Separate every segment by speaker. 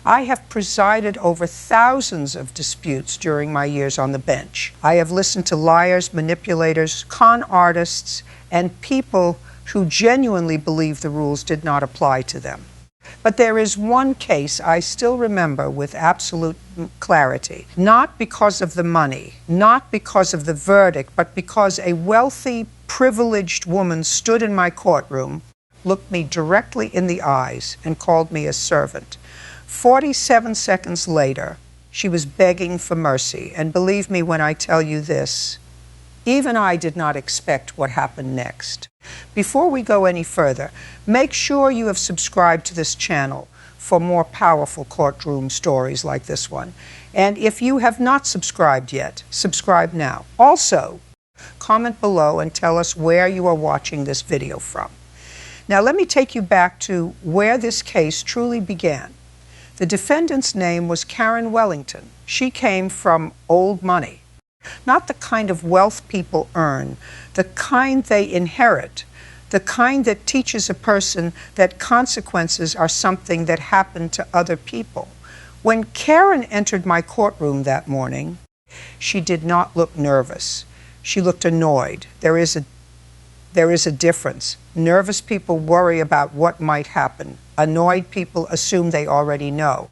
Speaker 1: I have presided over thousands of disputes during my years on the bench. I have listened to liars, manipulators, con artists, and people who genuinely believe the rules did not apply to them. But there is one case I still remember with absolute clarity, not because of the money, not because of the verdict, but because a wealthy, privileged woman stood in my courtroom, looked me directly in the eyes, and called me a servant. 47 seconds later, she was begging for mercy, and believe me when I tell you this, even I did not expect what happened next. Before we go any further, make sure you have subscribed to this channel for more powerful courtroom stories like this one. And if you have not subscribed yet, subscribe now. Also, comment below and tell us where you are watching this video from. Now let me take you back to where this case truly began. The defendant's name was Karen Wellington. She came from old money. Not the kind of wealth people earn, the kind they inherit, the kind that teaches a person that consequences are something that happen to other people. When Karen entered my courtroom that morning, she did not look nervous. She looked annoyed. There is a difference. Nervous people worry about what might happen. Annoyed people assume they already know.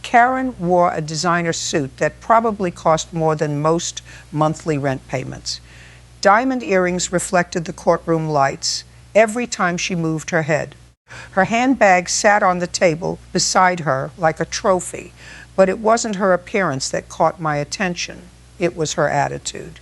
Speaker 1: Karen wore a designer suit that probably cost more than most monthly rent payments. Diamond earrings reflected the courtroom lights every time she moved her head. Her handbag sat on the table beside her like a trophy, but it wasn't her appearance that caught my attention. It was her attitude.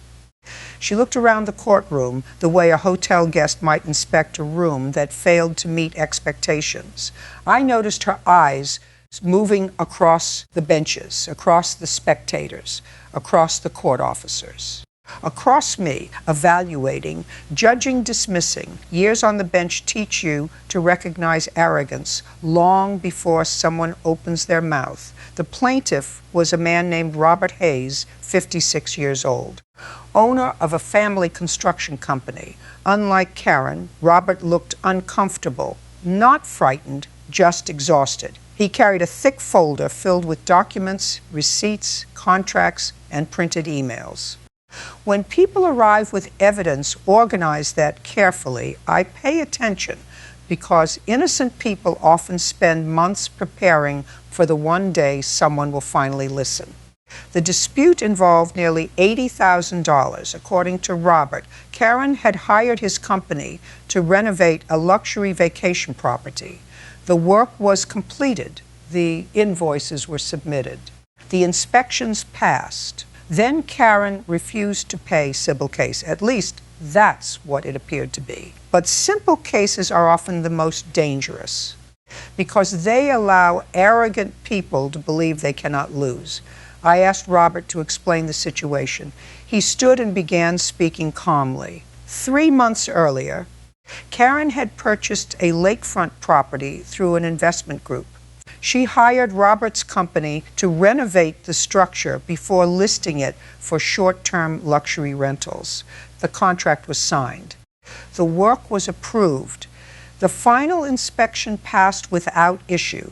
Speaker 1: She looked around the courtroom the way a hotel guest might inspect a room that failed to meet expectations. I noticed her eyes moving across the benches, across the spectators, across the court officers, across me, evaluating, judging, dismissing. Years on the bench teach you to recognize arrogance long before someone opens their mouth. The plaintiff was a man named Robert Hayes, 56 years old, owner of a family construction company. Unlike Karen, Robert looked uncomfortable, not frightened, just exhausted. He carried a thick folder filled with documents, receipts, contracts, and printed emails. When people arrive with evidence, organize that carefully. I pay attention because innocent people often spend months preparing for the one day someone will finally listen. The dispute involved nearly $80,000. According to Robert, Karen had hired his company to renovate a luxury vacation property. The work was completed. The invoices were submitted. The inspections passed. Then Karen refused to pay civil case. At least that's what it appeared to be. But simple cases are often the most dangerous because they allow arrogant people to believe they cannot lose. I asked Robert to explain the situation. He stood and began speaking calmly. 3 months earlier, Karen had purchased a lakefront property through an investment group. She hired Robert's company to renovate the structure before listing it for short-term luxury rentals. The contract was signed. The work was approved. The final inspection passed without issue.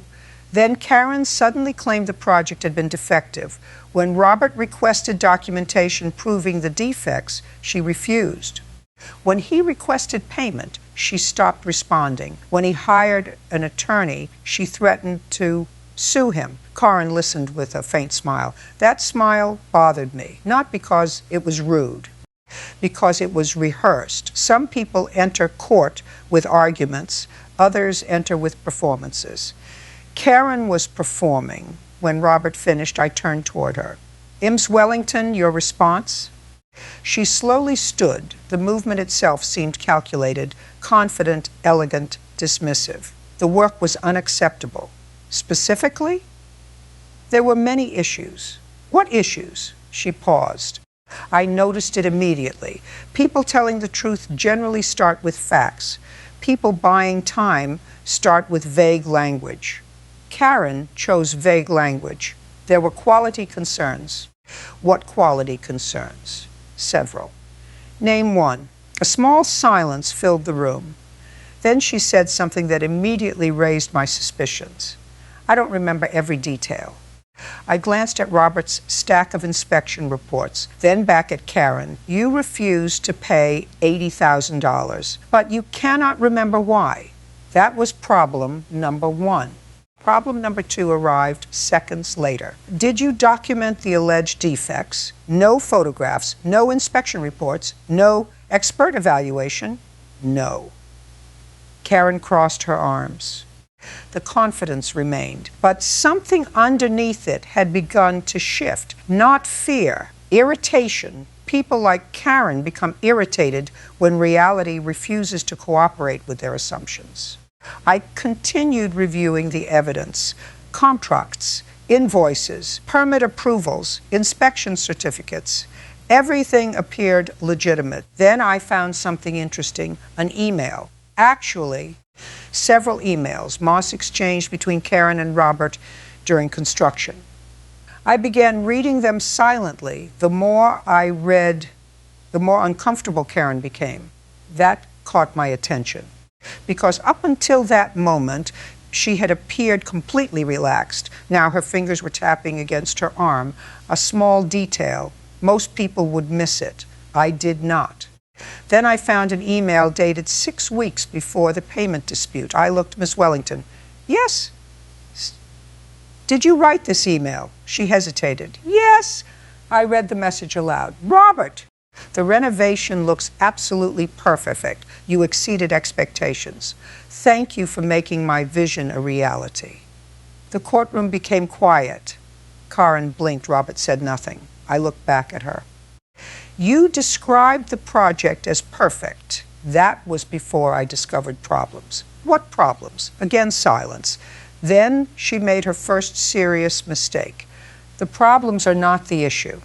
Speaker 1: Then Karen suddenly claimed the project had been defective. When Robert requested documentation proving the defects, she refused. When he requested payment, she stopped responding. When he hired an attorney, she threatened to sue him. Karen listened with a faint smile. That smile bothered me, not because it was rude, because it was rehearsed. Some people enter court with arguments, others enter with performances. Karen was performing. When Robert finished, I turned toward her. Ms. Wellington, your response? She slowly stood. The movement itself seemed calculated, confident, elegant, dismissive. The work was unacceptable. Specifically, there were many issues. What issues? She paused. I noticed it immediately. People telling the truth generally start with facts. People buying time start with vague language. Karen chose vague language. There were quality concerns. What quality concerns? Several. Name one. A small silence filled the room. Then she said something that immediately raised my suspicions. I don't remember every detail. I glanced at Robert's stack of inspection reports, then back at Karen. You refused to pay $80,000, but you cannot remember why. That was problem number one. Problem number two arrived seconds later. Did you document the alleged defects? No photographs, no inspection reports, no expert evaluation? No. Karen crossed her arms. The confidence remained, but something underneath it had begun to shift. Not fear, irritation. People like Karen become irritated when reality refuses to cooperate with their assumptions. I continued reviewing the evidence, contracts, invoices, permit approvals, inspection certificates. Everything appeared legitimate. Then I found something interesting, an email. Actually, several emails Moss exchanged between Karen and Robert during construction. I began reading them silently. The more I read, the more uncomfortable Karen became. That caught my attention, because up until that moment, she had appeared completely relaxed. Now her fingers were tapping against her arm, a small detail. Most people would miss it. I did not. Then I found an email dated 6 weeks before the payment dispute. I looked Miss Wellington. Yes. Did you write this email? She hesitated. Yes. I read the message aloud. Robert, the renovation looks absolutely perfect. You exceeded expectations. Thank you for making my vision a reality. The courtroom became quiet. Karen blinked. Robert said nothing. I looked back at her. You described the project as perfect. That was before I discovered problems. What problems? Again, silence. Then she made her first serious mistake. The problems are not the issue.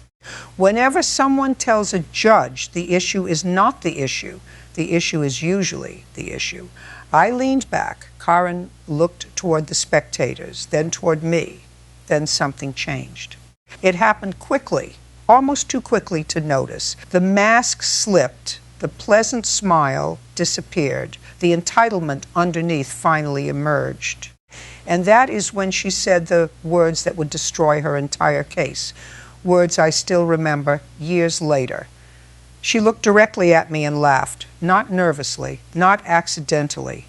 Speaker 1: Whenever someone tells a judge the issue is not the issue is usually the issue. I leaned back. Karen looked toward the spectators, then toward me. Then something changed. It happened quickly. Almost too quickly to notice. The mask slipped, the pleasant smile disappeared, the entitlement underneath finally emerged. And that is when she said the words that would destroy her entire case, words I still remember years later. She looked directly at me and laughed, not nervously, not accidentally,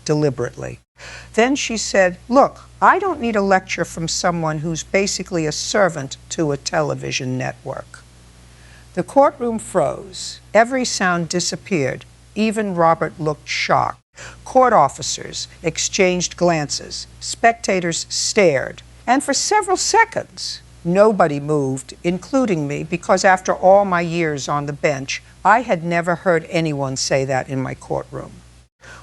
Speaker 1: deliberately. Then she said, look, I don't need a lecture from someone who's basically a servant to a television network. The courtroom froze. Every sound disappeared. Even Robert looked shocked. Court officers exchanged glances. Spectators stared. And for several seconds, nobody moved, including me, because after all my years on the bench, I had never heard anyone say that in my courtroom.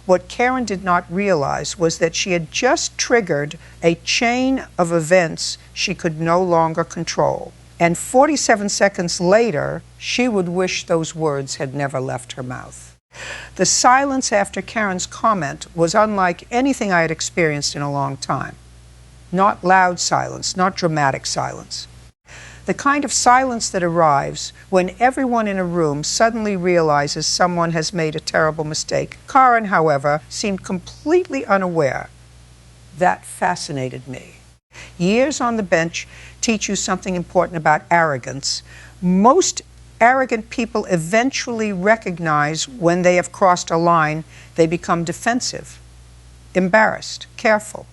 Speaker 1: What Karen did not realize was that she had just triggered a chain of events she could no longer control. And 47 seconds later, she would wish those words had never left her mouth. The silence after Karen's comment was unlike anything I had experienced in a long time. Not loud silence, not dramatic silence. The kind of silence that arrives when everyone in a room suddenly realizes someone has made a terrible mistake. Karen, however, seemed completely unaware. That fascinated me. Years on the bench teach you something important about arrogance. Most arrogant people eventually recognize when they have crossed a line. They become defensive, embarrassed, careful.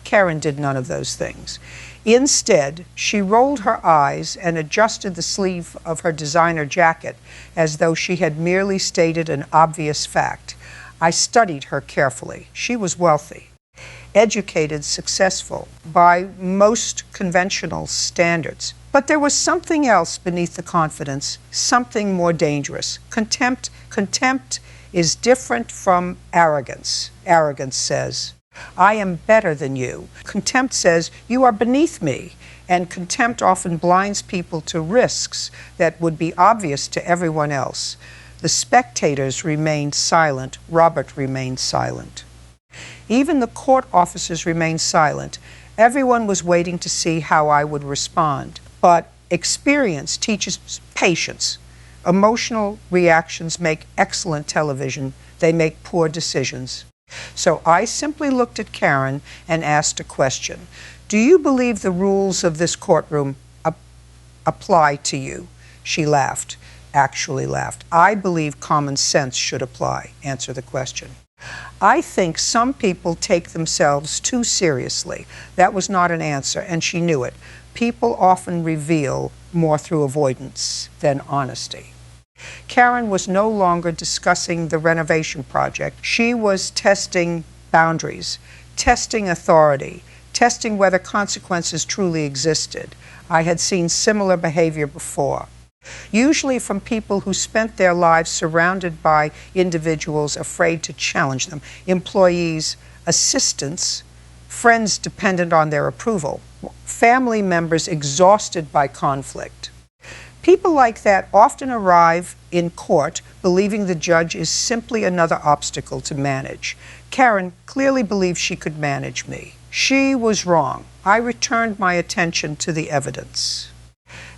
Speaker 1: Karen did none of those things. Instead, she rolled her eyes and adjusted the sleeve of her designer jacket as though she had merely stated an obvious fact. I studied her carefully. She was wealthy, educated, successful by most conventional standards. But there was something else beneath the confidence, something more dangerous. Contempt. Contempt is different from arrogance. Arrogance says, I am better than you. Contempt says, you are beneath me. And contempt often blinds people to risks that would be obvious to everyone else. The spectators remained silent. Robert remained silent. Even the court officers remained silent. Everyone was waiting to see how I would respond. But experience teaches patience. Emotional reactions make excellent television. They make poor decisions. So I simply looked at Karen and asked a question. Do you believe the rules of this courtroom apply to you? She laughed, actually laughed. I believe common sense should apply. Answer the question. I think some people take themselves too seriously. That was not an answer, and she knew it. People often reveal more through avoidance than honesty. Karen was no longer discussing the renovation project. She was testing boundaries, testing authority, testing whether consequences truly existed. I had seen similar behavior before, usually from people who spent their lives surrounded by individuals afraid to challenge them, employees, assistants, friends dependent on their approval, family members exhausted by conflict. People like that often arrive in court believing the judge is simply another obstacle to manage. Karen clearly believed she could manage me. She was wrong. I returned my attention to the evidence.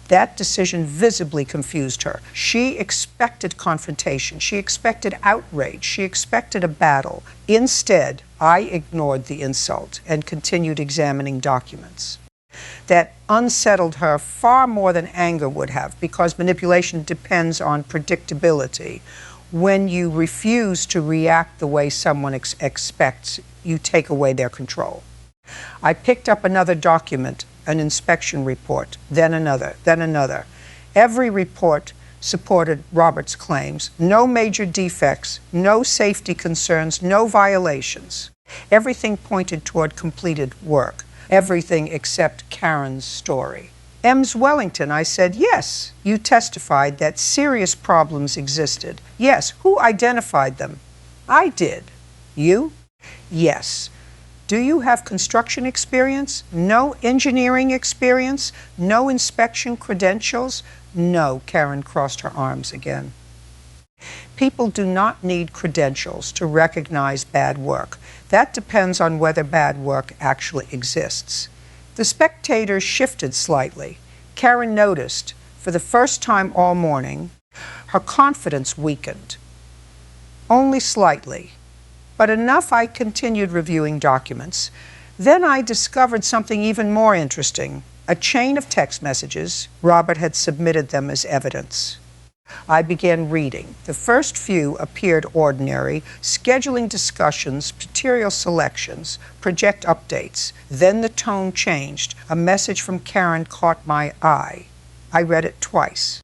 Speaker 1: That decision visibly confused her. She expected confrontation. She expected outrage. She expected a battle. Instead, I ignored the insult and continued examining documents. That unsettled her far more than anger would have, because manipulation depends on predictability. When you refuse to react the way someone expects, you take away their control. I picked up another document, an inspection report, then another, then another. Every report supported Robert's claims. No major defects, no safety concerns, no violations. Everything pointed toward completed work. Everything except Karen's story. Ems Wellington, I said, yes, you testified that serious problems existed. Yes, who identified them? I did. You? Yes. Do you have construction experience? No engineering experience? No inspection credentials? No, Karen crossed her arms again. People do not need credentials to recognize bad work. That depends on whether bad work actually exists. The spectators shifted slightly. Karen noticed, for the first time all morning, her confidence weakened. Only slightly, but enough I continued reviewing documents. Then I discovered something even more interesting, a chain of text messages. Robert had submitted them as evidence. I began reading. The first few appeared ordinary, scheduling discussions, material selections, project updates. Then the tone changed. A message from Karen caught my eye. I read it twice.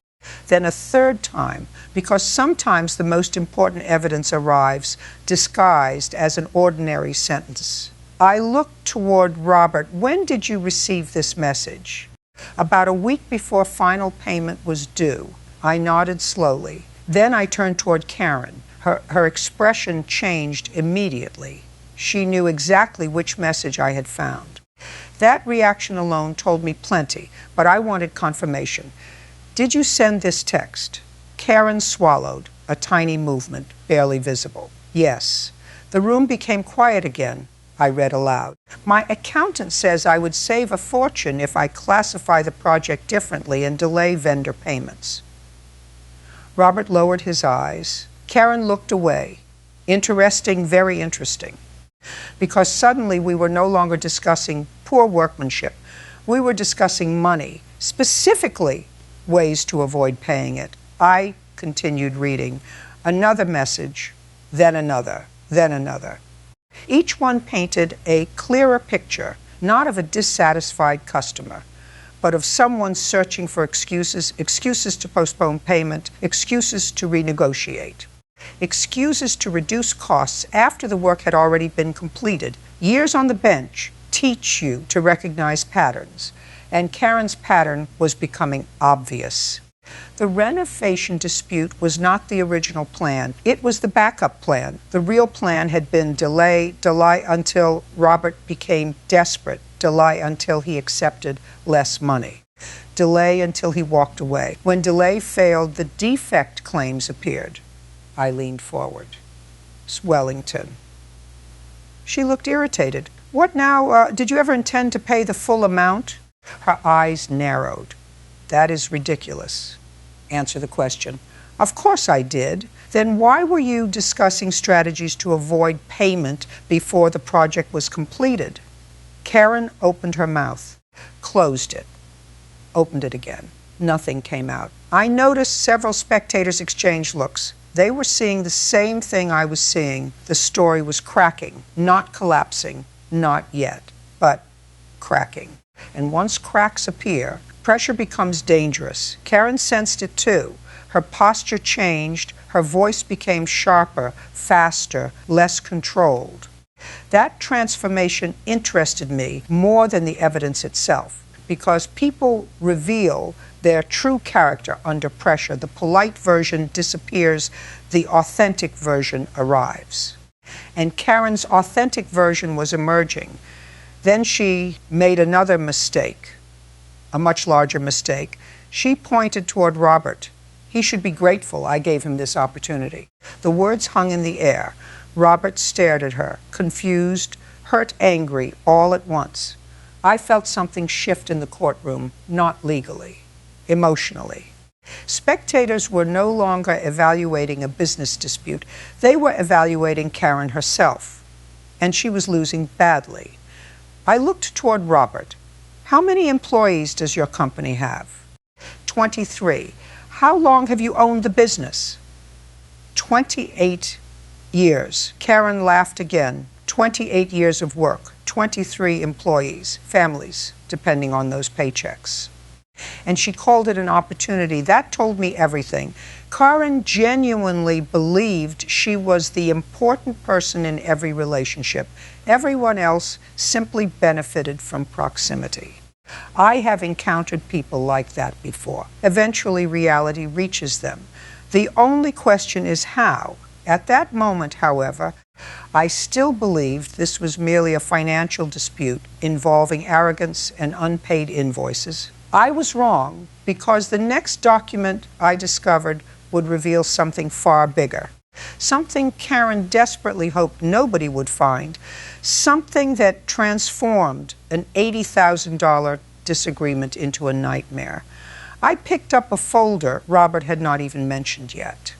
Speaker 1: Then a third time, because sometimes the most important evidence arrives disguised as an ordinary sentence. I looked toward Robert. When did you receive this message? About a week before final payment was due. I nodded slowly. Then I turned toward Karen. Her expression changed immediately. She knew exactly which message I had found. That reaction alone told me plenty, but I wanted confirmation. Did you send this text? Karen swallowed, a tiny movement, barely visible. Yes. The room became quiet again. I read aloud. My accountant says I would save a fortune if I classify the project differently and delay vendor payments. Robert lowered his eyes. Karen looked away. Interesting, very interesting. Because suddenly we were no longer discussing poor workmanship. We were discussing money, specifically ways to avoid paying it. I continued reading. Another message, then another, then another. Each one painted a clearer picture, not of a dissatisfied customer, but of someone searching for excuses to postpone payment, excuses to renegotiate, excuses to reduce costs after the work had already been completed. Years on the bench teach you to recognize patterns, and Karen's pattern was becoming obvious. The renovation dispute was not the original plan. It was the backup plan. The real plan had been delay until Robert became desperate, delay until he accepted less money, delay until he walked away. When delay failed, the defect claims appeared. I leaned forward. Wellington. She looked irritated. What now? Did you ever intend to pay the full amount? Her eyes narrowed. That is ridiculous. Answer the question. Of course I did. Then why were you discussing strategies to avoid payment before the project was completed? Karen opened her mouth, closed it, opened it again. Nothing came out. I noticed several spectators exchange looks. They were seeing the same thing I was seeing. The story was cracking, not collapsing, not yet, but cracking. And once cracks appear, pressure becomes dangerous. Karen sensed it too. Her posture changed, her voice became sharper, faster, less controlled. That transformation interested me more than the evidence itself, because people reveal their true character under pressure. The polite version disappears, the authentic version arrives. And Karen's authentic version was emerging. Then she made another mistake, a much larger mistake. She pointed toward Robert. He should be grateful I gave him this opportunity. The words hung in the air. Robert stared at her, confused, hurt, angry, all at once. I felt something shift in the courtroom, not legally, emotionally. Spectators were no longer evaluating a business dispute. They were evaluating Karen herself, and she was losing badly. I looked toward Robert. How many employees does your company have? 23. How long have you owned the business? 28 years. Karen laughed again. 28 years of work, 23 employees, families, depending on those paychecks. And she called it an opportunity. That told me everything. Karen genuinely believed she was the important person in every relationship. Everyone else simply benefited from proximity. I have encountered people like that before. Eventually, reality reaches them. The only question is how. At that moment, however, I still believed this was merely a financial dispute involving arrogance and unpaid invoices. I was wrong because the next document I discovered would reveal something far bigger. Something Karen desperately hoped nobody would find. Something that transformed an $80,000 disagreement into a nightmare. I picked up a folder Robert had not even mentioned yet.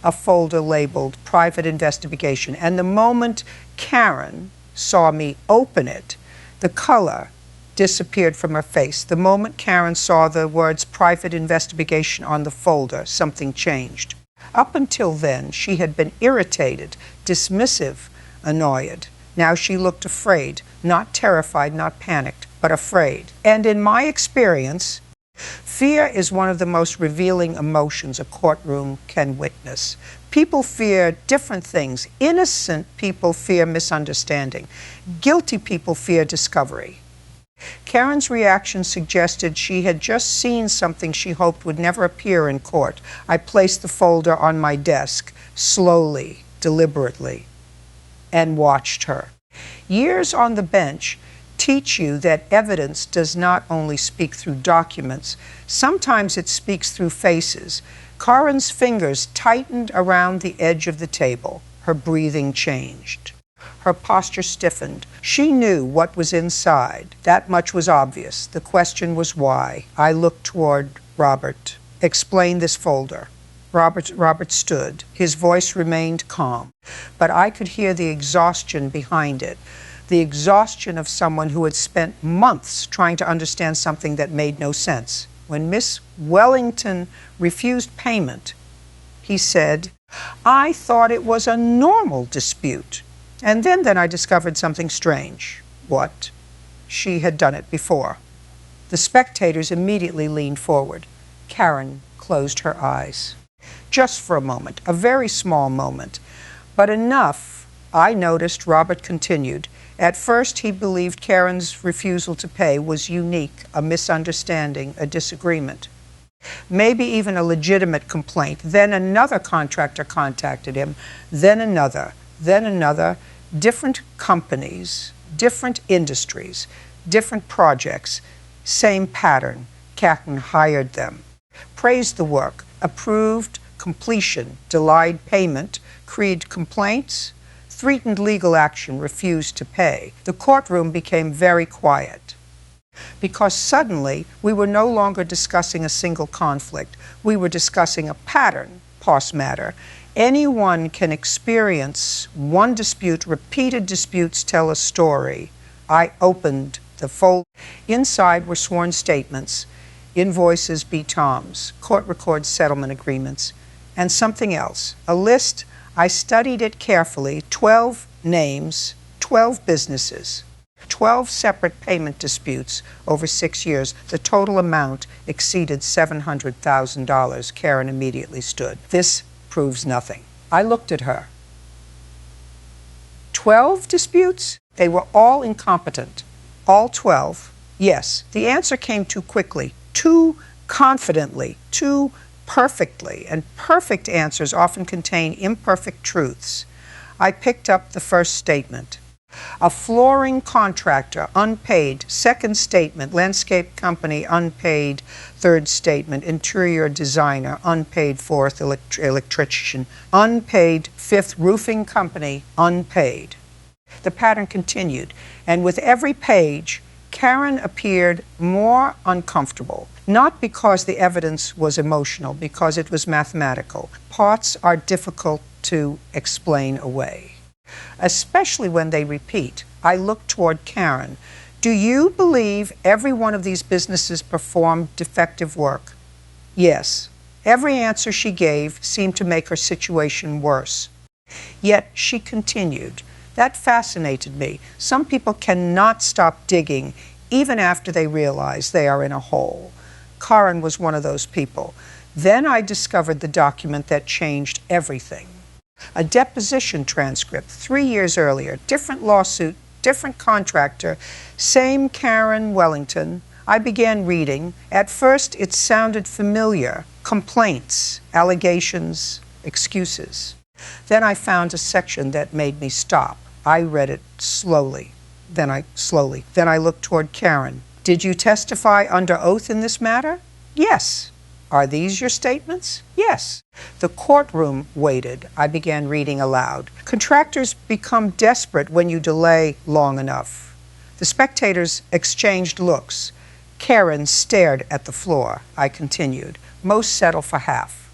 Speaker 1: A folder labeled Private Investigation, and the moment Karen saw me open it, the color disappeared from her face. The moment Karen saw the words Private Investigation on the folder, something changed. Up until then, she had been irritated, dismissive, annoyed. Now she looked afraid, not terrified, not panicked, but afraid. And in my experience, fear is one of the most revealing emotions a courtroom can witness. People fear different things. Innocent people fear misunderstanding. Guilty people fear discovery. Karen's reaction suggested she had just seen something she hoped would never appear in court. I placed the folder on my desk, slowly, deliberately, and watched her. Years on the bench teach you that evidence does not only speak through documents, sometimes it speaks through faces. Karen's fingers tightened around the edge of the table. Her breathing changed. Her posture stiffened. She knew what was inside. That much was obvious. The question was why. I looked toward Robert. Explain this folder. Robert stood. His voice remained calm, but I could hear the exhaustion behind it. The exhaustion of someone who had spent months trying to understand something that made no sense. When Miss Wellington refused payment, he said, "I thought it was a normal dispute." And then I discovered something strange. What? She had done it before. The spectators immediately leaned forward. Karen closed her eyes. Just for a moment, a very small moment, but enough. I noticed Robert continued. At first, he believed Karen's refusal to pay was unique, a misunderstanding, a disagreement, maybe even a legitimate complaint. Then another contractor contacted him, then another, different companies, different industries, different projects, same pattern. Karen hired them, praised the work, approved completion, denied payment, created complaints, threatened legal action, refused to pay. The courtroom became very quiet because suddenly we were no longer discussing a single conflict. We were discussing a pattern, pause matter. Anyone can experience one dispute. Repeated disputes tell a story. I opened the folder. Inside were sworn statements, invoices, BTOMs, court records, settlement agreements, and something else. A list. I studied it carefully. 12 names, 12 businesses, 12 separate payment disputes over 6 years. The total amount exceeded $700,000. Karen immediately stood. This proves nothing. I looked at her. 12 disputes? They were all incompetent. All 12? Yes. The answer came too quickly, too confidently, too perfectly, and perfect answers often contain imperfect truths. I picked up the first statement. A flooring contractor, unpaid. Second statement, landscape company, unpaid. Third statement, interior designer, unpaid. Fourth, electrician, unpaid. Fifth, roofing company, unpaid. The pattern continued, and with every page, Karen appeared more uncomfortable, not because the evidence was emotional, because it was mathematical. Parts are difficult to explain away, especially when they repeat. I looked toward Karen. Do you believe every one of these businesses performed defective work? Yes. Every answer she gave seemed to make her situation worse. Yet she continued. That fascinated me. Some people cannot stop digging even after they realize they are in a hole. Karen was one of those people. Then I discovered the document that changed everything. A deposition transcript 3 years earlier, different lawsuit, different contractor, same Karen Wellington. I began reading. At first it sounded familiar. Complaints, allegations, excuses. Then I found a section that made me stop. I read it slowly. Then I looked toward Karen. Did you testify under oath in this matter? Yes. Are these your statements? Yes. The courtroom waited. I began reading aloud. Contractors become desperate when you delay long enough. The spectators exchanged looks. Karen stared at the floor. I continued. Most settle for half.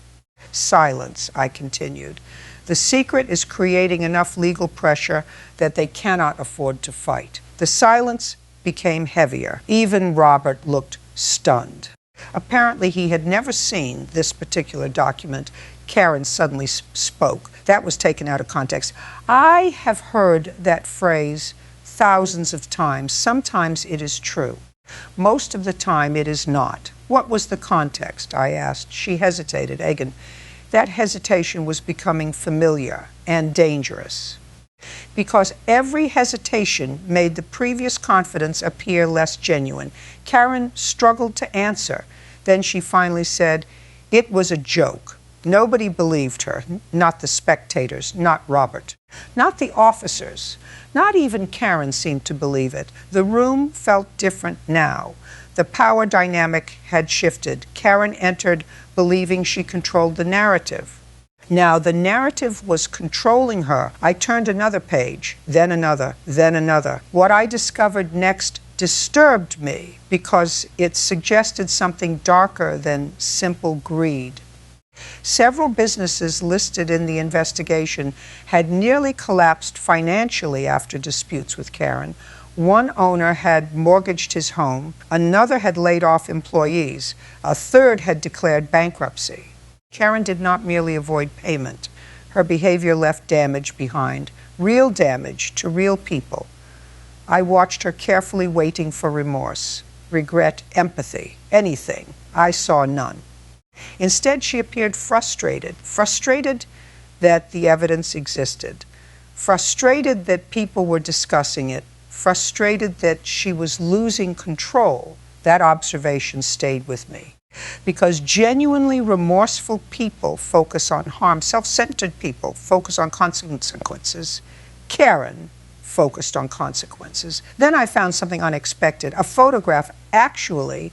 Speaker 1: Silence. I continued. The secret is creating enough legal pressure that they cannot afford to fight. The silence became heavier. Even Robert looked stunned. Apparently he had never seen this particular document. Karen suddenly spoke. That was taken out of context. I have heard that phrase thousands of times. Sometimes it is true. Most of the time it is not. What was the context? I asked. She hesitated. Egan. That hesitation was becoming familiar and dangerous, because every hesitation made the previous confidence appear less genuine. Karen struggled to answer. Then she finally said, it was a joke. Nobody believed her, not the spectators, not Robert, not the officers, not even Karen seemed to believe it. The room felt different now. The power dynamic had shifted. Karen entered believing she controlled the narrative. Now the narrative was controlling her. I turned another page, then another, then another. What I discovered next disturbed me because it suggested something darker than simple greed. Several businesses listed in the investigation had nearly collapsed financially after disputes with Karen. One owner had mortgaged his home, another had laid off employees, a third had declared bankruptcy. Karen did not merely avoid payment. Her behavior left damage behind, real damage to real people. I watched her carefully, waiting for remorse, regret, empathy, anything. I saw none. Instead, she appeared frustrated that the evidence existed, frustrated that people were discussing it, frustrated that she was losing control. That observation stayed with me, because genuinely remorseful people focus on harm. Self-centered people focus on consequences. Karen focused on consequences. Then I found something unexpected, a photograph, actually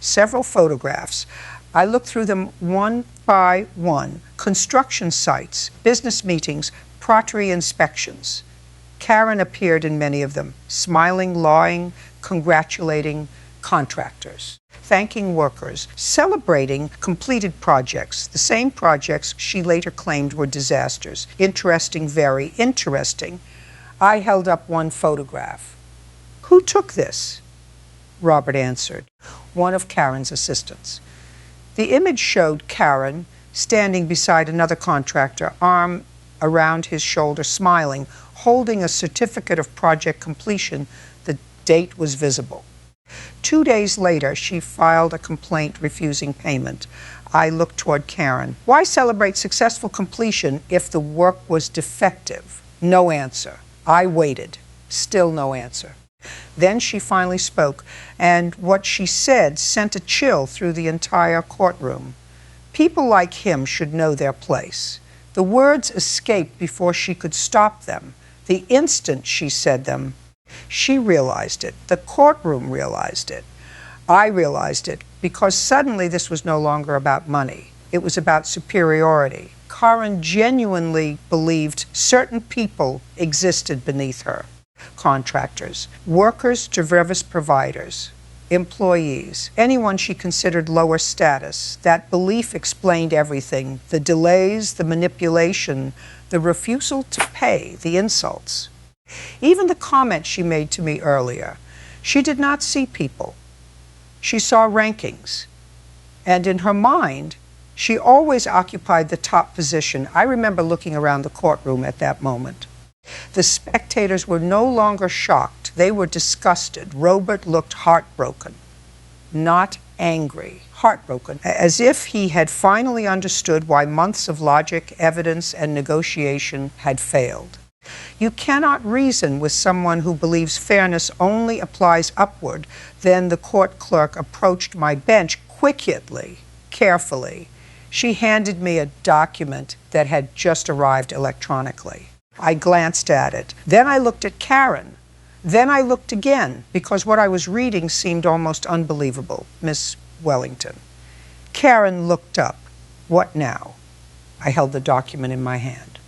Speaker 1: several photographs. I looked through them one by one. Construction sites, business meetings, portray inspections. Karen appeared in many of them, smiling, lying, congratulating, contractors, thanking workers, celebrating completed projects, the same projects she later claimed were disasters. Interesting, very interesting. I held up one photograph. "Who took this?" Robert answered, "One of Karen's assistants." The image showed Karen standing beside another contractor, arm around his shoulder, smiling, holding a certificate of project completion. The date was visible. 2 days later, she filed a complaint refusing payment. I looked toward Karen. "Why celebrate successful completion if the work was defective?" No answer. I waited. Still no answer. Then she finally spoke, and what she said sent a chill through the entire courtroom. People like him should know their place. The words escaped before she could stop them. The instant she said them, she realized it. The courtroom realized it. I realized it because suddenly this was no longer about money. It was about superiority. Karen genuinely believed certain people existed beneath her. Contractors, workers, service providers, employees, anyone she considered lower status. That belief explained everything: the delays, the manipulation, the refusal to pay, the insults. Even the comment she made to me earlier. She did not see people. She saw rankings. And in her mind, she always occupied the top position. I remember looking around the courtroom at that moment. The spectators were no longer shocked. They were disgusted. Robert looked heartbroken, not angry, heartbroken, as if he had finally understood why months of logic, evidence, and negotiation had failed. You cannot reason with someone who believes fairness only applies upward. Then the court clerk approached my bench quickly, carefully. She handed me a document that had just arrived electronically. I glanced at it. Then I looked at Karen. Then I looked again, because what I was reading seemed almost unbelievable. Miss Wellington. Karen looked up. "What now?" I held the document in my hand.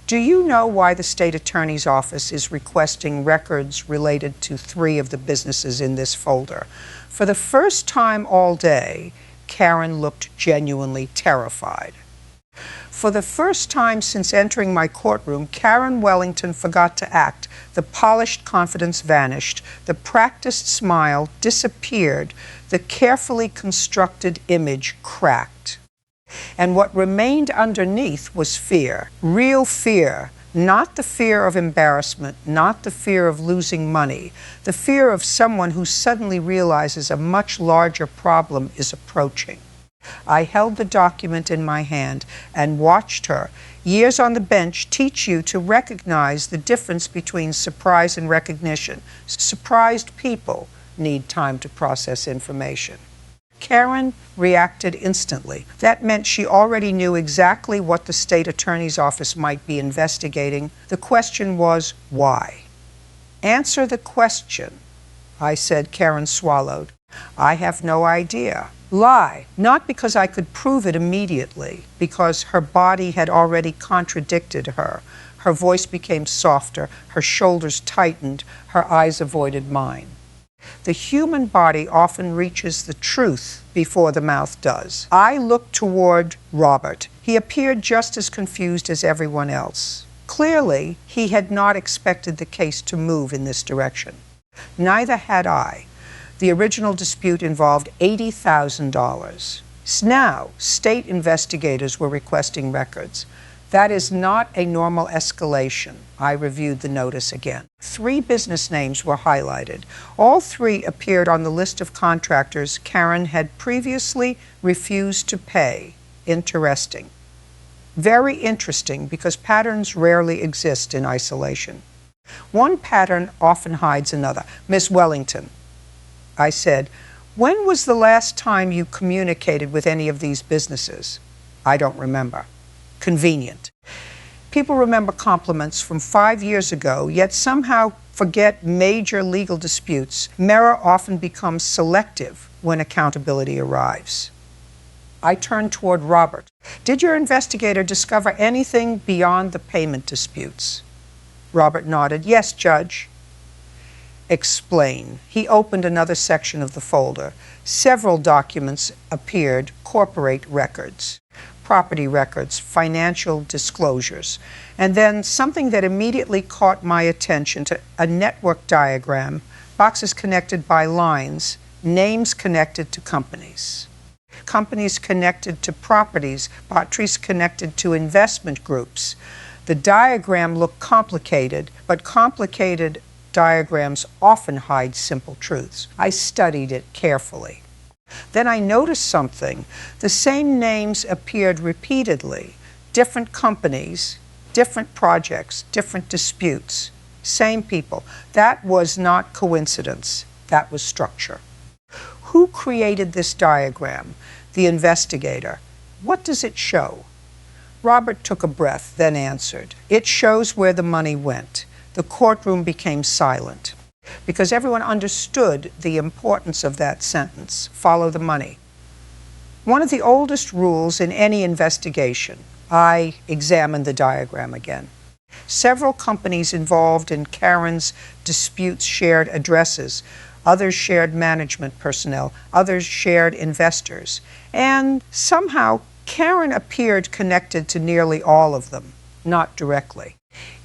Speaker 1: "Do you know why the state attorney's office is requesting records related to 3 of the businesses in this folder?" For the first time all day, Karen looked genuinely terrified. For the first time since entering my courtroom, Karen Wellington forgot to act. The polished confidence vanished. The practiced smile disappeared. The carefully constructed image cracked. And what remained underneath was fear. Real fear. Not the fear of embarrassment, not the fear of losing money. The fear of someone who suddenly realizes a much larger problem is approaching. I held the document in my hand and watched her, years on the bench, teach you to recognize the difference between surprise and recognition. Surprised people need time to process information. Karen reacted instantly. That meant she already knew exactly what the state attorney's office might be investigating. The question was, why? "Answer the question," I said. Karen swallowed. "I have no idea." Lie, not because I could prove it immediately, because her body had already contradicted her. Her voice became softer, her shoulders tightened, her eyes avoided mine. The human body often reaches the truth before the mouth does. I looked toward Robert. He appeared just as confused as everyone else. Clearly, he had not expected the case to move in this direction. Neither had I. The original dispute involved $80,000. Now, state investigators were requesting records. That is not a normal escalation. I reviewed the notice again. 3 business names were highlighted. All 3 appeared on the list of contractors Karen had previously refused to pay. Interesting. Very interesting, because patterns rarely exist in isolation. One pattern often hides another. "Miss Wellington," I said, "when was the last time you communicated with any of these businesses?" "I don't remember." Convenient. People remember compliments from 5 years ago, yet somehow forget major legal disputes. Mirror often becomes selective when accountability arrives. I turned toward Robert. "Did your investigator discover anything beyond the payment disputes?" Robert nodded. "Yes, Judge." Explain. He opened another section of the folder. Several documents appeared: corporate records, property records, financial disclosures, and then something that immediately caught my attention: to a network diagram, boxes connected by lines, names connected to companies, companies connected to properties, properties connected to investment groups. The diagram looked complicated, but complicated diagrams often hide simple truths. I studied it carefully. Then I noticed something. The same names appeared repeatedly. Different companies, different projects, different disputes. Same people. That was not coincidence. That was structure. Who created this diagram? The investigator. What does it show? Robert took a breath, then answered. It shows where the money went. The courtroom became silent because everyone understood the importance of that sentence: follow the money. One of the oldest rules in any investigation. I examined the diagram again. Several companies involved in Karen's disputes shared addresses. Others shared management personnel. Others shared investors. And somehow Karen appeared connected to nearly all of them, not directly.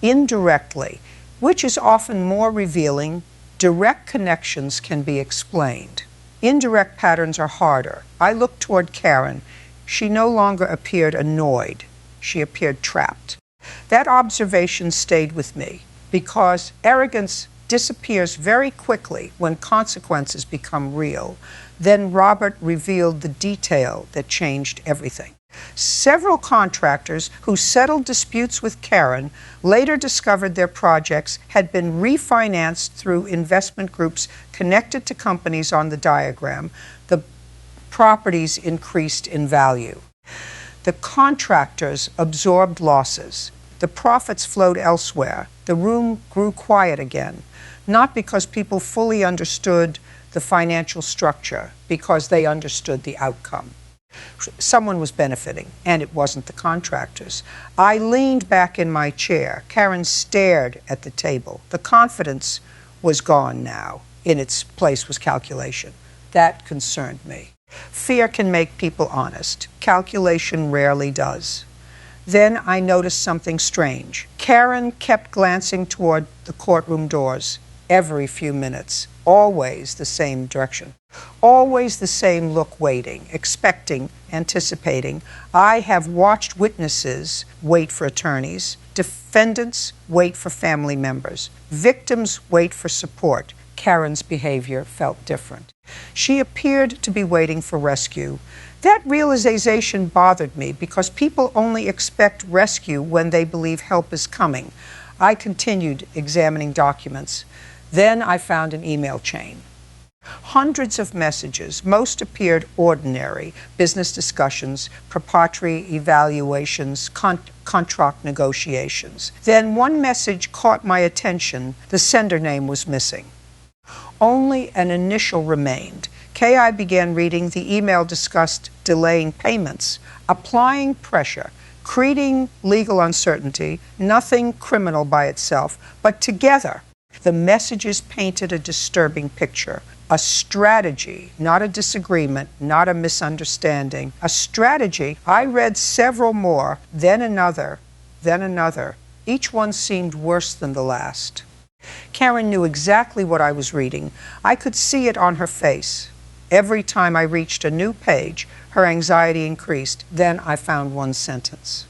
Speaker 1: Indirectly, which is often more revealing. Direct connections can be explained. Indirect patterns are harder. I looked toward Karen. She no longer appeared annoyed. She appeared trapped. That observation stayed with me because arrogance disappears very quickly when consequences become real. Then Robert revealed the detail that changed everything. Several contractors who settled disputes with Karen later discovered their projects had been refinanced through investment groups connected to companies on the diagram. The properties increased in value. The contractors absorbed losses. The profits flowed elsewhere. The room grew quiet again, not because people fully understood the financial structure, because they understood the outcome. Someone was benefiting, and it wasn't the contractors. I leaned back in my chair. Karen stared at the table. The confidence was gone now. In its place was calculation. That concerned me. Fear can make people honest. Calculation rarely does. Then I noticed something strange. Karen kept glancing toward the courtroom doors every few minutes, always the same direction. Always the same look, waiting, expecting, anticipating. I have watched witnesses wait for attorneys, defendants wait for family members, victims wait for support. Karen's behavior felt different. She appeared to be waiting for rescue. That realization bothered me because people only expect rescue when they believe help is coming. I continued examining documents. Then I found an email chain. Hundreds of messages. Most appeared ordinary: business discussions, preparatory evaluations, contract negotiations. Then one message caught my attention. The sender name was missing. Only an initial remained. K.I. began reading. The email discussed delaying payments, applying pressure, creating legal uncertainty, nothing criminal by itself, but together. The messages painted a disturbing picture. A strategy, not a disagreement, not a misunderstanding. A strategy. I read several more, then another, then another. Each one seemed worse than the last. Karen knew exactly what I was reading. I could see it on her face. Every time I reached a new page, her anxiety increased. Then I found one sentence.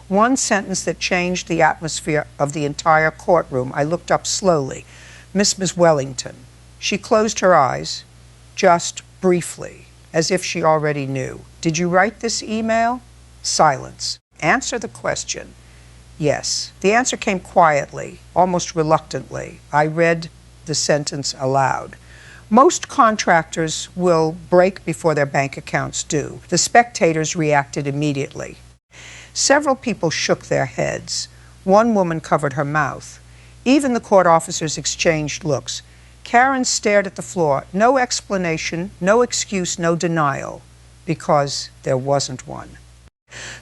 Speaker 1: One sentence that changed the atmosphere of the entire courtroom. I looked up slowly. Miss Wellington. She closed her eyes, just briefly, as if she already knew. Did you write this email? Silence. Answer the question. Yes. The answer came quietly, almost reluctantly. I read the sentence aloud. Most contractors will break before their bank accounts do. The spectators reacted immediately. Several people shook their heads. One woman covered her mouth. Even the court officers exchanged looks. Karen stared at the floor. No explanation, no excuse, no denial, because there wasn't one.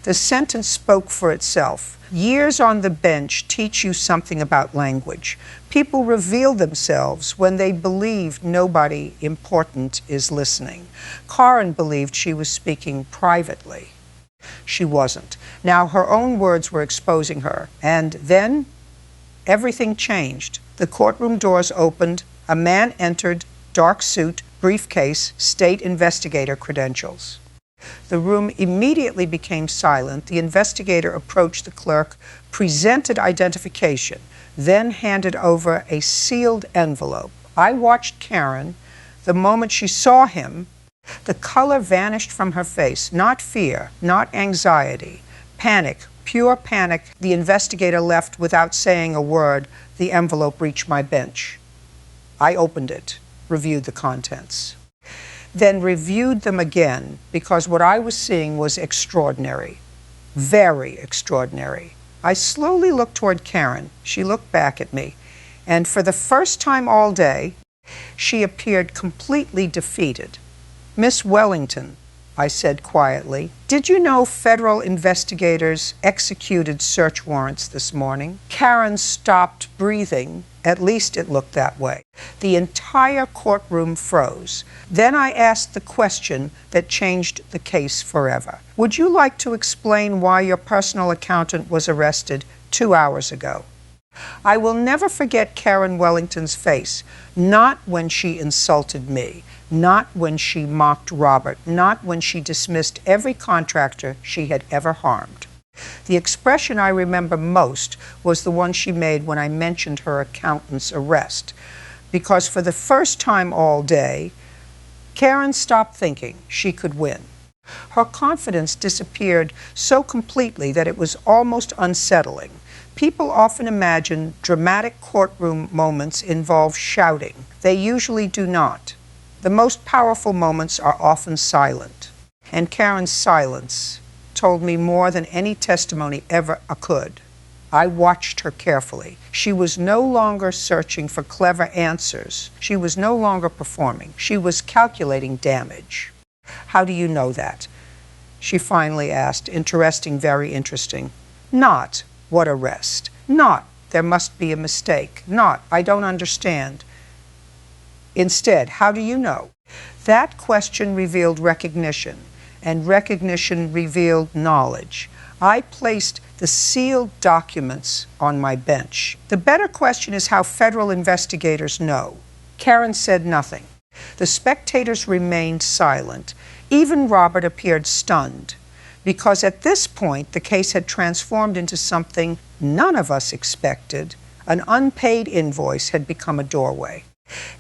Speaker 1: The sentence spoke for itself. Years on the bench teach you something about language. People reveal themselves when they believe nobody important is listening. Karen believed she was speaking privately. She wasn't. Now her own words were exposing her, and then everything changed. The courtroom doors opened. A man entered, dark suit, briefcase, state investigator credentials. The room immediately became silent. The investigator approached the clerk, presented identification, then handed over a sealed envelope. I watched Karen. The moment she saw him, the color vanished from her face. Not fear, not anxiety, panic, pure panic. The investigator left without saying a word. The envelope reached my bench. I opened it, reviewed the contents, then reviewed them again, because what I was seeing was extraordinary, very extraordinary. I slowly looked toward Karen. She looked back at me, and for the first time all day, she appeared completely defeated. "Miss Wellington," I said quietly, "did you know federal investigators executed search warrants this morning?" Karen stopped breathing. At least it looked that way. The entire courtroom froze. Then I asked the question that changed the case forever. "Would you like to explain why your personal accountant was arrested 2 hours ago?" I will never forget Karen Wellington's face, not when she insulted me, not when she mocked Robert, not when she dismissed every contractor she had ever harmed. The expression I remember most was the one she made when I mentioned her accountant's arrest, because for the first time all day, Karen stopped thinking she could win. Her confidence disappeared so completely that it was almost unsettling. People often imagine dramatic courtroom moments involve shouting. They usually do not. The most powerful moments are often silent, and Karen's silence told me more than any testimony ever could. I watched her carefully. She was no longer searching for clever answers. She was no longer performing. She was calculating damage. "How do you know that?" she finally asked. Interesting, very interesting. Not, "What arrest?" Not, "There must be a mistake." Not, "I don't understand." Instead, "How do you know?" That question revealed recognition, and recognition revealed knowledge. I placed the sealed documents on my bench. The better question is how federal investigators know. Karen said nothing. The spectators remained silent. Even Robert appeared stunned, because at this point the case had transformed into something none of us expected. An unpaid invoice had become a doorway.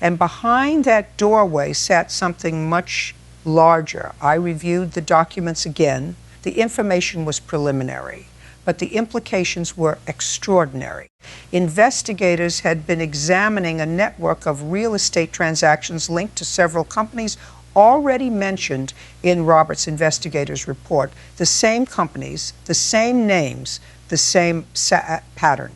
Speaker 1: And behind that doorway sat something much larger. I reviewed the documents again. The information was preliminary, but the implications were extraordinary. Investigators had been examining a network of real estate transactions linked to several companies already mentioned in Robert's investigator's report. The same companies, the same names, the same pattern.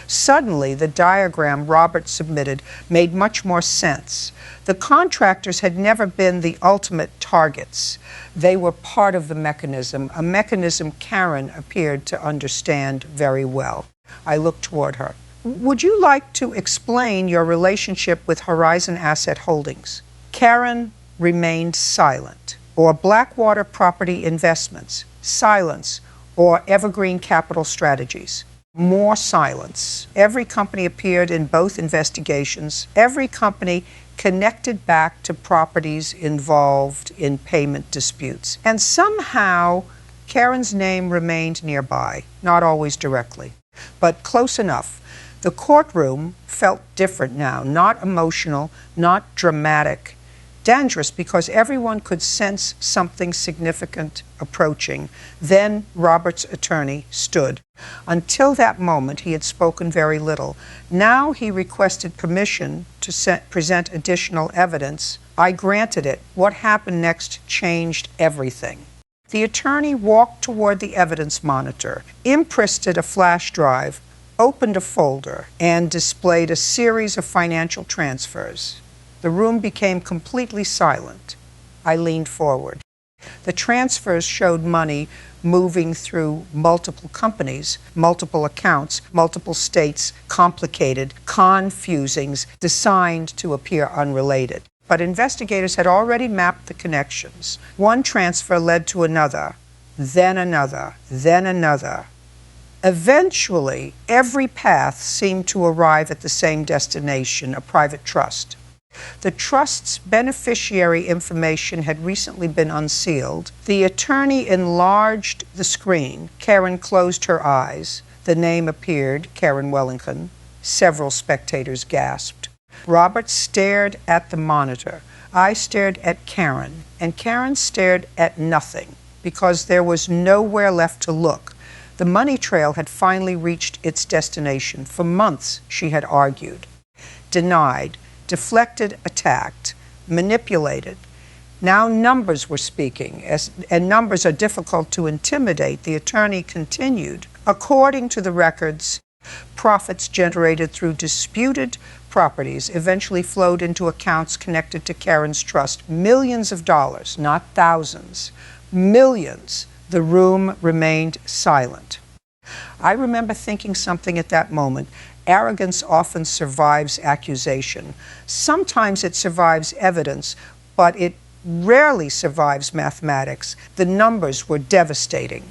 Speaker 1: Suddenly, the diagram Robert submitted made much more sense. The contractors had never been the ultimate targets. They were part of the mechanism, a mechanism Karen appeared to understand very well. I looked toward her. "Would you like to explain your relationship with Horizon Asset Holdings?" Karen remained silent. "Or Blackwater Property Investments?" Silence. "Or Evergreen Capital Strategies?" More silence. Every company appeared in both investigations. Every company connected back to properties involved in payment disputes. And somehow, Karen's name remained nearby, not always directly, but close enough. The courtroom felt different now, not emotional, not dramatic. Dangerous because everyone could sense something significant approaching. Then Robert's attorney stood. Until that moment, he had spoken very little. Now he requested permission to present additional evidence. I granted it. What happened next changed everything. The attorney walked toward the evidence monitor, imprinted a flash drive, opened a folder, and displayed a series of financial transfers. The room became completely silent. I leaned forward. The transfers showed money moving through multiple companies, multiple accounts, multiple states, complicated, confusing, designed to appear unrelated. But investigators had already mapped the connections. One transfer led to another, then another, then another. Eventually, every path seemed to arrive at the same destination, a private trust. The trust's beneficiary information had recently been unsealed. The attorney enlarged the screen. Karen closed her eyes. The name appeared, Karen Wellington. Several spectators gasped. Robert stared at the monitor. I stared at Karen, and Karen stared at nothing because there was nowhere left to look. The money trail had finally reached its destination. For months, she had argued, denied, deflected, attacked, manipulated. Now numbers were speaking, and numbers are difficult to intimidate. The attorney continued. According to the records, profits generated through disputed properties eventually flowed into accounts connected to Karen's trust. Millions of dollars, not thousands. Millions. The room remained silent. I remember thinking something at that moment. Arrogance often survives accusation. Sometimes it survives evidence, but it rarely survives mathematics. The numbers were devastating.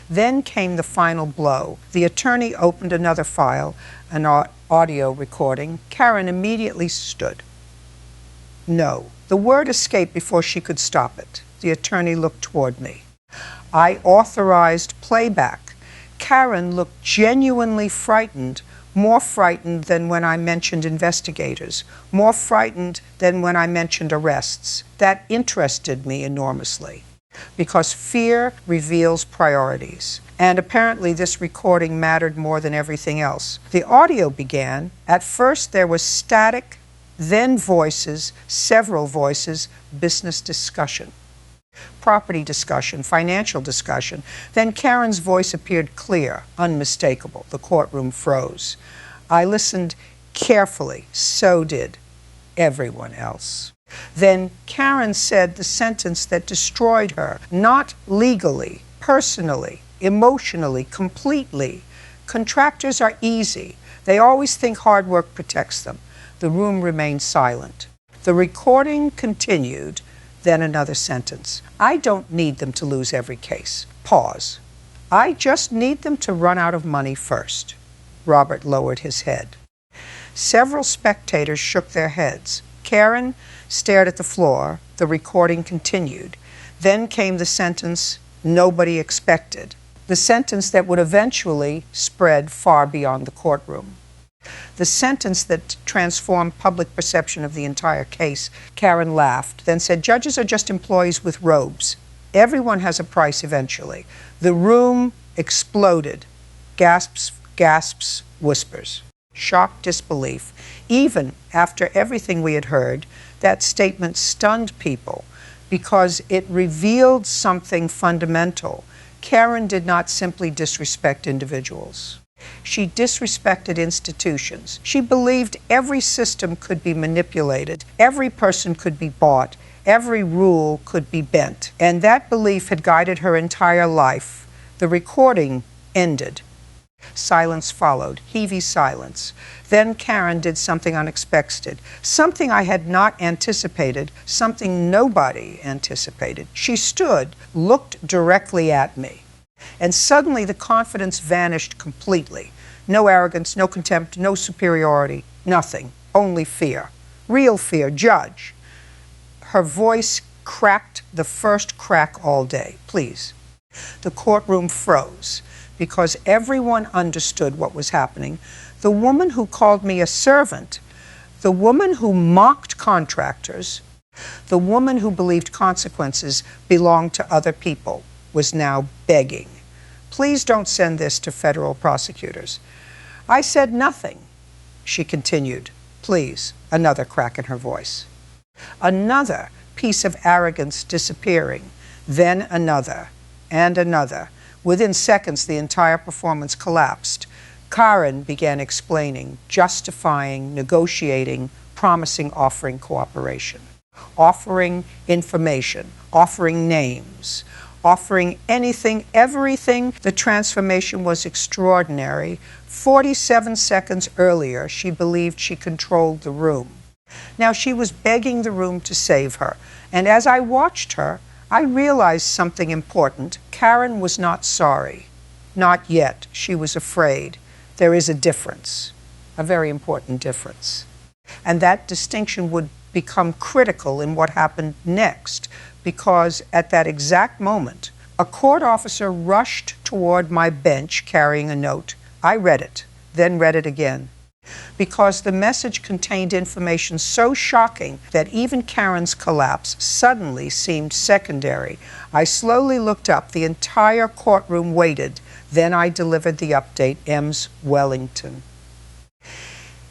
Speaker 1: Then came the final blow. The attorney opened another file, an audio recording. Karen immediately stood. No. The word escaped before she could stop it. The attorney looked toward me. I authorized playback. Karen looked genuinely frightened, more frightened than when I mentioned investigators, more frightened than when I mentioned arrests. That interested me enormously, because fear reveals priorities. And apparently this recording mattered more than everything else. The audio began. At first there was static, then voices, several voices, business discussion. Property discussion, financial discussion. Then Karen's voice appeared clear, unmistakable. The courtroom froze. I listened carefully. So did everyone else. Then Karen said the sentence that destroyed her, not legally, personally, emotionally, completely. Contractors are easy. They always think hard work protects them. The room remained silent. The recording continued. Then another sentence. I don't need them to lose every case. Pause. I just need them to run out of money first. Robert lowered his head. Several spectators shook their heads. Karen stared at the floor. The recording continued. Then came the sentence nobody expected. The sentence that would eventually spread far beyond the courtroom. The sentence that transformed public perception of the entire case. Karen laughed, then said, judges are just employees with robes. Everyone has a price eventually. The room exploded. Gasps, gasps, whispers. Shock, disbelief. Even after everything we had heard, that statement stunned people because it revealed something fundamental. Karen did not simply disrespect individuals. She disrespected institutions. She believed every system could be manipulated, every person could be bought, every rule could be bent. And that belief had guided her entire life. The recording ended. Silence followed, heavy silence. Then Karen did something unexpected, something I had not anticipated, something nobody anticipated. She stood, looked directly at me. And suddenly the confidence vanished completely. No arrogance, no contempt, no superiority, nothing. Only fear. Real fear. Judge. Her voice cracked the first crack all day. Please. The courtroom froze because everyone understood what was happening. The woman who called me a servant, the woman who mocked contractors, the woman who believed consequences belonged to other people, was now begging. Please don't send this to federal prosecutors. I said nothing, she continued. Please, another crack in her voice. Another piece of arrogance disappearing, then another, and another. Within seconds, the entire performance collapsed. Karen began explaining, justifying, negotiating, promising, offering cooperation. offering information, offering names, offering anything, everything. The transformation was extraordinary. 47 seconds earlier, she believed she controlled the room. Now she was begging the room to save her, and as I watched her, I realized something important. Karen was not sorry. Not yet. She was afraid. There is a difference, a very important difference. And that distinction would become critical in what happened next, because at that exact moment, a court officer rushed toward my bench carrying a note. I read it, then read it again, because the message contained information so shocking that even Karen's collapse suddenly seemed secondary. I slowly looked up. The entire courtroom waited. Then I delivered the update, M's Wellington.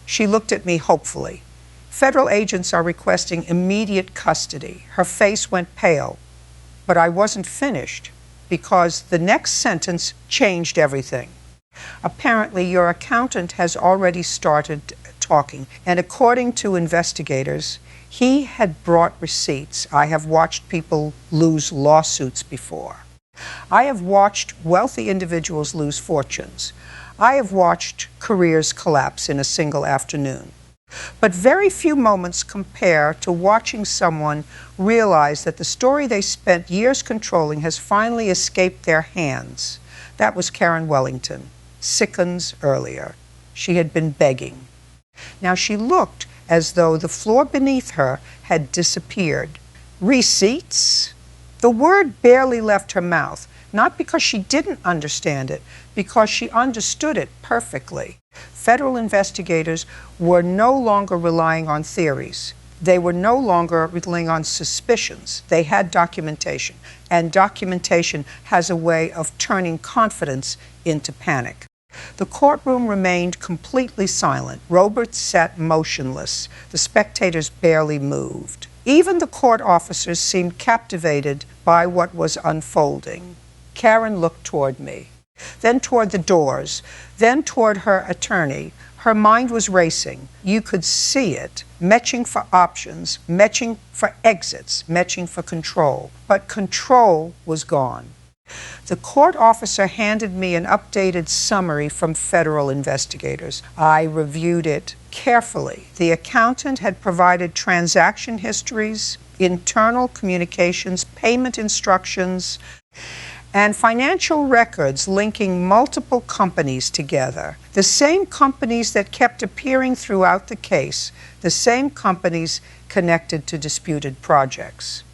Speaker 1: She looked at me hopefully. Federal agents are requesting immediate custody. Her face went pale, but I wasn't finished because the next sentence changed everything. Apparently, your accountant has already started talking, and according to investigators, he had brought receipts. I have watched people lose lawsuits before. I have watched wealthy individuals lose fortunes. I have watched careers collapse in a single afternoon. But very few moments compare to watching someone realize that the story they spent years controlling has finally escaped their hands. That was Karen Wellington, seconds earlier. She had been begging. Now she looked as though the floor beneath her had disappeared. Receipts? The word barely left her mouth, not because she didn't understand it, because she understood it perfectly. Federal investigators were no longer relying on theories. They were no longer relying on suspicions. They had documentation, and documentation has a way of turning confidence into panic. The courtroom remained completely silent. Roberts sat motionless. The spectators barely moved. Even the court officers seemed captivated by what was unfolding. Karen looked toward me, then toward the doors, then toward her attorney. Her mind was racing. You could see it, matching for options, matching for exits, matching for control. But control was gone. The court officer handed me an updated summary from federal investigators. I reviewed it carefully. The accountant had provided transaction histories, internal communications, payment instructions, and financial records linking multiple companies together. The same companies that kept appearing throughout the case, the same companies connected to disputed projects.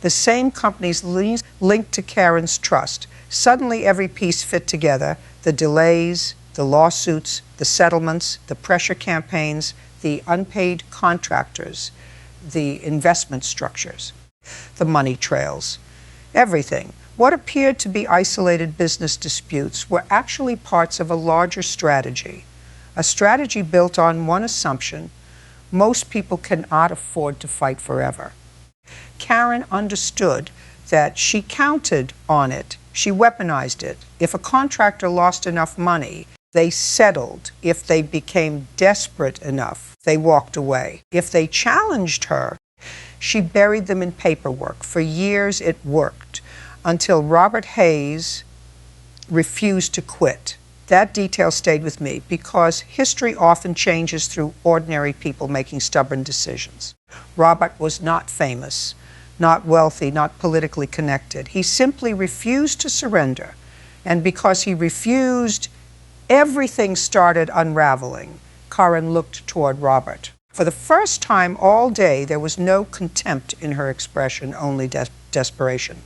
Speaker 1: The same companies linked to Karen's trust. Suddenly every piece fit together: the delays, the lawsuits, the settlements, the pressure campaigns, the unpaid contractors, the investment structures, the money trails, everything. What appeared to be isolated business disputes were actually parts of a larger strategy, a strategy built on one assumption: most people cannot afford to fight forever. Karen understood that she counted on it. She weaponized it. If a contractor lost enough money, they settled. If they became desperate enough, they walked away. If they challenged her, she buried them in paperwork. For years it worked, until Robert Hayes refused to quit. That detail stayed with me because history often changes through ordinary people making stubborn decisions. Robert was not famous, not wealthy, not politically connected. He simply refused to surrender. And because he refused, everything started unraveling. Karen looked toward Robert. For the first time all day, there was no contempt in her expression, only desperation.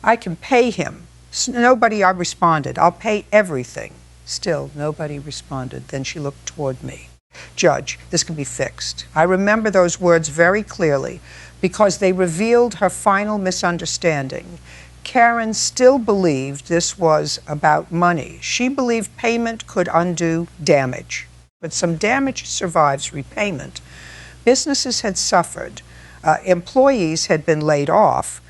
Speaker 1: I can pay him. Nobody responded. I'll pay everything. Still, nobody responded. Then she looked toward me. Judge, this can be fixed. I remember those words very clearly because they revealed her final misunderstanding. Karen still believed this was about money. She believed payment could undo damage. But some damage survives repayment. Businesses had suffered. Employees had been laid off.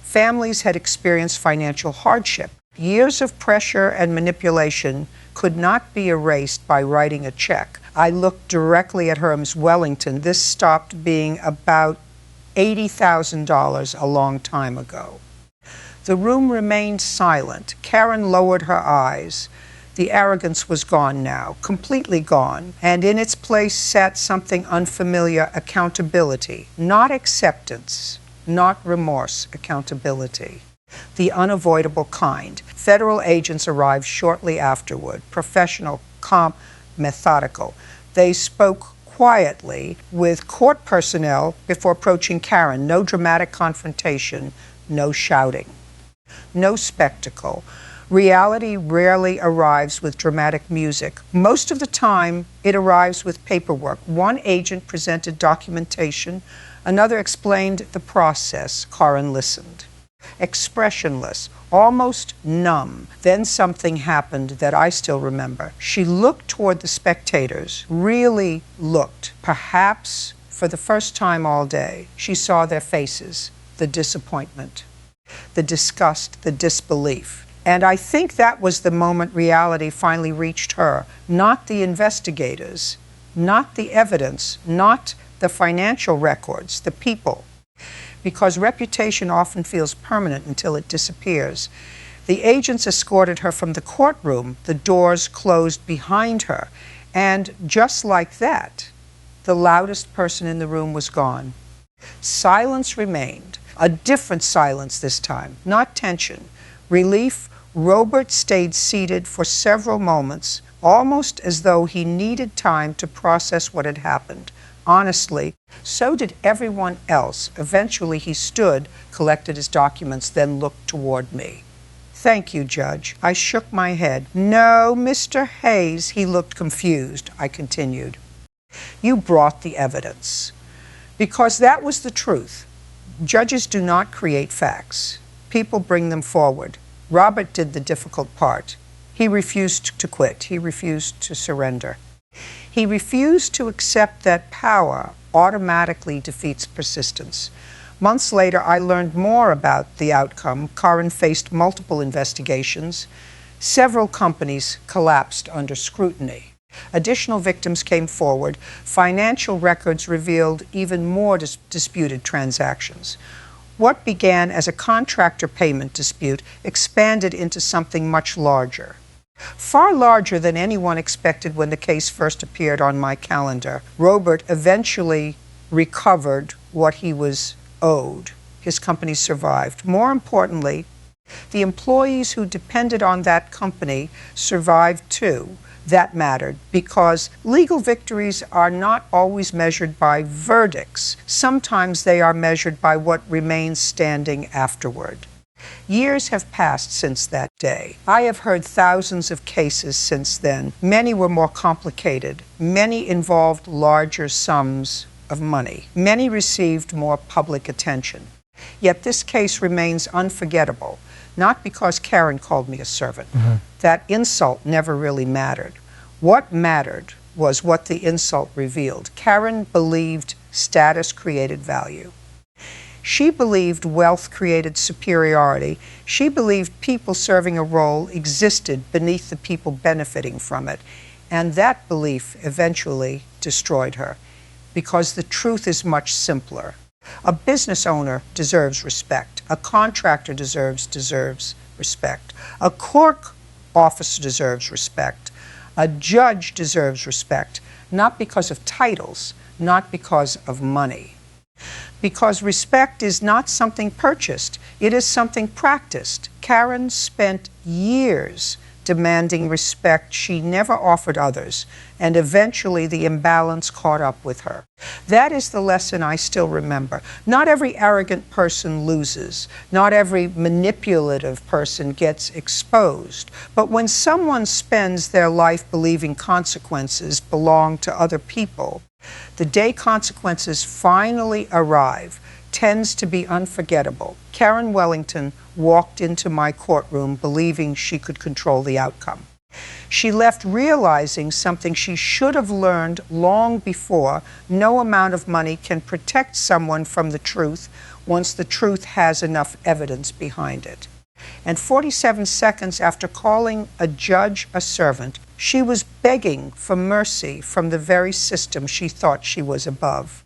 Speaker 1: Families had experienced financial hardship. Years of pressure and manipulation could not be erased by writing a check. I looked directly at Herms Wellington. This stopped being about $80,000 a long time ago. The room remained silent. Karen lowered her eyes. The arrogance was gone now, completely gone, and in its place sat something unfamiliar: accountability, not acceptance, not remorse, accountability. The unavoidable kind. Federal agents arrived shortly afterward, professional, calm, methodical. They spoke quietly with court personnel before approaching Karen. No dramatic confrontation, no shouting, no spectacle. Reality rarely arrives with dramatic music. Most of the time, it arrives with paperwork. One agent presented documentation, another explained the process. Karen listened. Expressionless, almost numb. Then something happened that I still remember. She looked toward the spectators, really looked. Perhaps for the first time all day, she saw their faces, the disappointment, the disgust, the disbelief. And I think that was the moment reality finally reached her, not the investigators, not the evidence, not the financial records, the people. Because reputation often feels permanent until it disappears. The agents escorted her from the courtroom. The doors closed behind her. And just like that, the loudest person in the room was gone. Silence remained. A different silence this time, not tension. Relief. Robert stayed seated for several moments, almost as though he needed time to process what had happened. Honestly, so did everyone else. Eventually he stood, collected his documents, then looked toward me. "Thank you, Judge." I shook my head. "No, Mr. Hayes." He looked confused. I continued. "You brought the evidence." Because that was the truth. Judges do not create facts. People bring them forward. Robert did the difficult part. He refused to quit. He refused to surrender. He refused to accept that power automatically defeats persistence. Months later, I learned more about the outcome. Karen faced multiple investigations. Several companies collapsed under scrutiny. Additional victims came forward. Financial records revealed even more disputed transactions. What began as a contractor payment dispute expanded into something much larger. Far larger than anyone expected when the case first appeared on my calendar. Robert eventually recovered what he was owed. His company survived. More importantly, the employees who depended on that company survived too. That mattered because legal victories are not always measured by verdicts. Sometimes they are measured by what remains standing afterward. Years have passed since that day. I have heard thousands of cases since then. Many were more complicated. Many involved larger sums of money. Many received more public attention. Yet this case remains unforgettable, not because Karen called me a servant. That insult never really mattered. What mattered was what the insult revealed. Karen believed status created value. She believed wealth created superiority. She believed people serving a role existed beneath the people benefiting from it. And that belief eventually destroyed her, because the truth is much simpler. A business owner deserves respect. A contractor deserves respect. A court officer deserves respect. A judge deserves respect, not because of titles, not because of money. Because respect is not something purchased, it is something practiced. Karen spent years demanding respect she never offered others, and eventually the imbalance caught up with her. That is the lesson I still remember. Not every arrogant person loses. Not every manipulative person gets exposed. But when someone spends their life believing consequences belong to other people, the day consequences finally arrive tends to be unforgettable. Karen Wellington walked into my courtroom believing she could control the outcome. She left realizing something she should have learned long before: no amount of money can protect someone from the truth once the truth has enough evidence behind it. And 47 seconds after calling a judge a servant, she was begging for mercy from the very system she thought she was above.